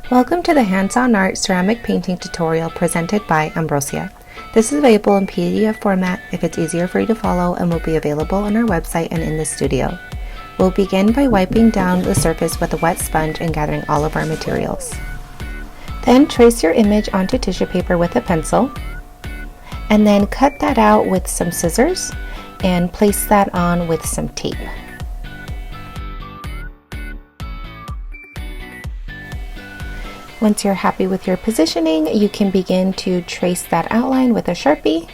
Welcome to the Hands-On Art Ceramic Painting tutorial presented by Ambrosia. This is available in PDF format if it's easier for you to follow and will be available on our website and in the studio. We'll begin by wiping down the surface with a wet sponge and gathering all of our materials. Then trace your image onto tissue paper with a pencil and then cut that out with some scissors and place that on with some tape. Once you're happy with your positioning, you can begin to trace that outline with a Sharpie.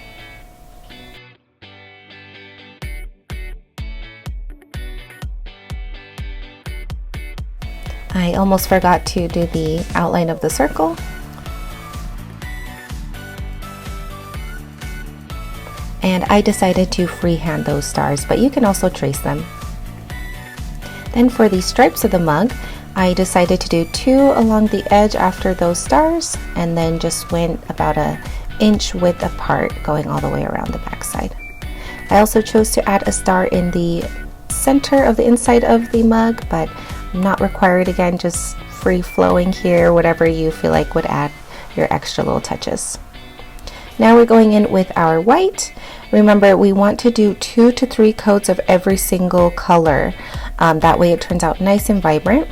I almost forgot to do the outline of the circle. And I decided to freehand those stars, but you can also trace them. Then for the stripes of the mug, I decided to do 2 along the edge after those stars and then just went about an inch width apart going all the way around the back side. I also chose to add a star in the center of the inside of the mug, but not required. Again, just free flowing here, whatever you feel like would add your extra little touches. Now we're going in with our white. Remember, we want to do 2 to 3 coats of every single color. That way it turns out nice and vibrant.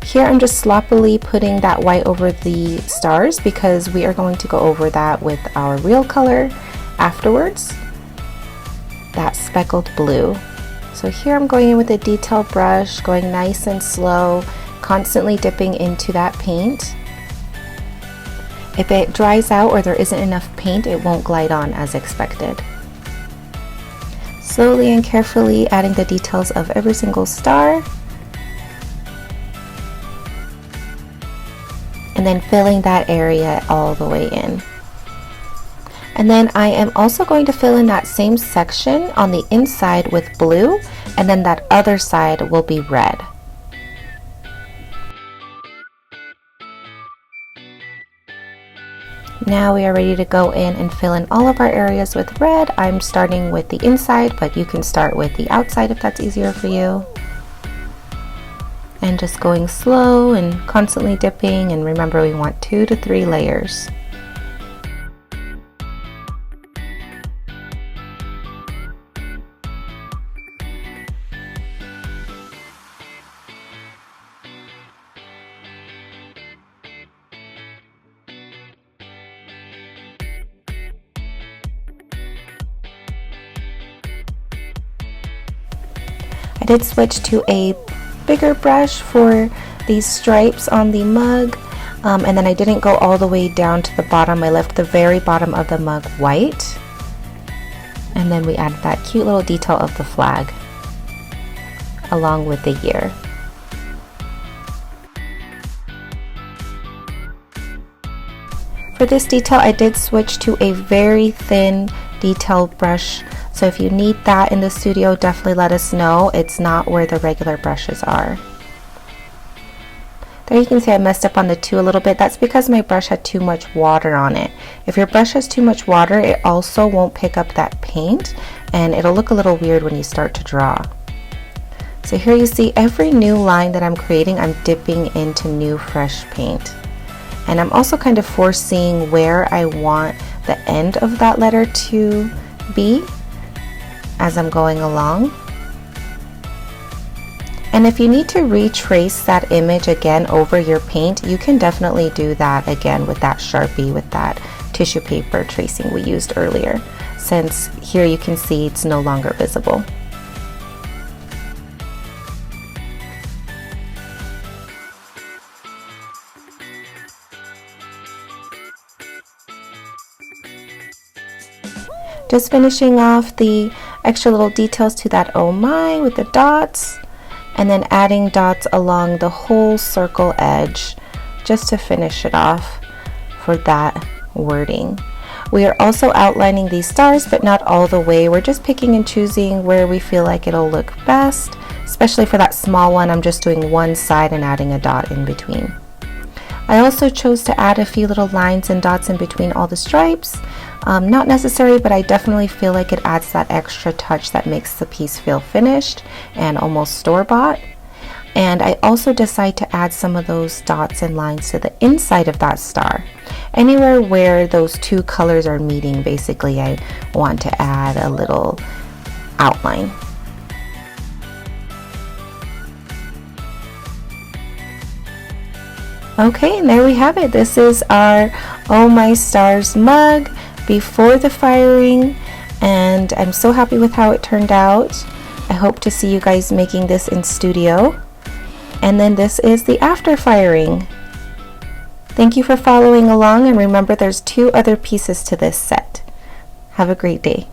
Here I'm just sloppily putting that white over the stars because we are going to go over that with our real color afterwards, that speckled blue. So here I'm going in with a detail brush, going nice and slow, constantly dipping into that paint. If it dries out or there isn't enough paint, it won't glide on as expected. Slowly and carefully adding the details of every single star. And then filling that area all the way in. And then I am also going to fill in that same section on the inside with blue, and then that other side will be red. Now we are ready to go in and fill in all of our areas with red. I'm starting with the inside, but you can start with the outside if that's easier for you. And just going slow and constantly dipping, and remember we want 2 to 3 layers. I did switch to a bigger brush for these stripes on the mug, and then I didn't go all the way down to the bottom. I left the very bottom of the mug white, and then we added that cute little detail of the flag along with the year. For this detail I did switch to a very thin detail brush, so if you need that in the studio, definitely let us know. It's not where the regular brushes are. There you can see I messed up on the 2 a little bit. That's because my brush had too much water on it. If your brush has too much water, it also won't pick up that paint and it'll look a little weird when you start to draw. So here you see every new line that I'm creating, I'm dipping into new fresh paint. And I'm also kind of foreseeing where I want the end of that letter to be as I'm going along. And if you need to retrace that image again over your paint, you can definitely do that again with that Sharpie, with that tissue paper tracing we used earlier, since here you can see it's no longer visible. Just finishing off the extra little details to that oh my with the dots, and then adding dots along the whole circle edge just to finish it off for that wording. We are also outlining these stars, but not all the way. We're just picking and choosing where we feel like it'll look best, especially for that small one. I'm just doing one side and adding a dot in between. I also chose to add a few little lines and dots in between all the stripes. Not necessary, but I definitely feel like it adds that extra touch that makes the piece feel finished and almost store-bought. And I also decide to add some of those dots and lines to the inside of that star. Anywhere where those two colors are meeting, basically, I want to add a little outline. Okay, and there we have it. This is our Oh My Stars mug before the firing, and I'm so happy with how it turned out. I hope to see you guys making this in studio. And then this is the after firing. Thank you for following along, and remember there's 2 other pieces to this set. Have a great day.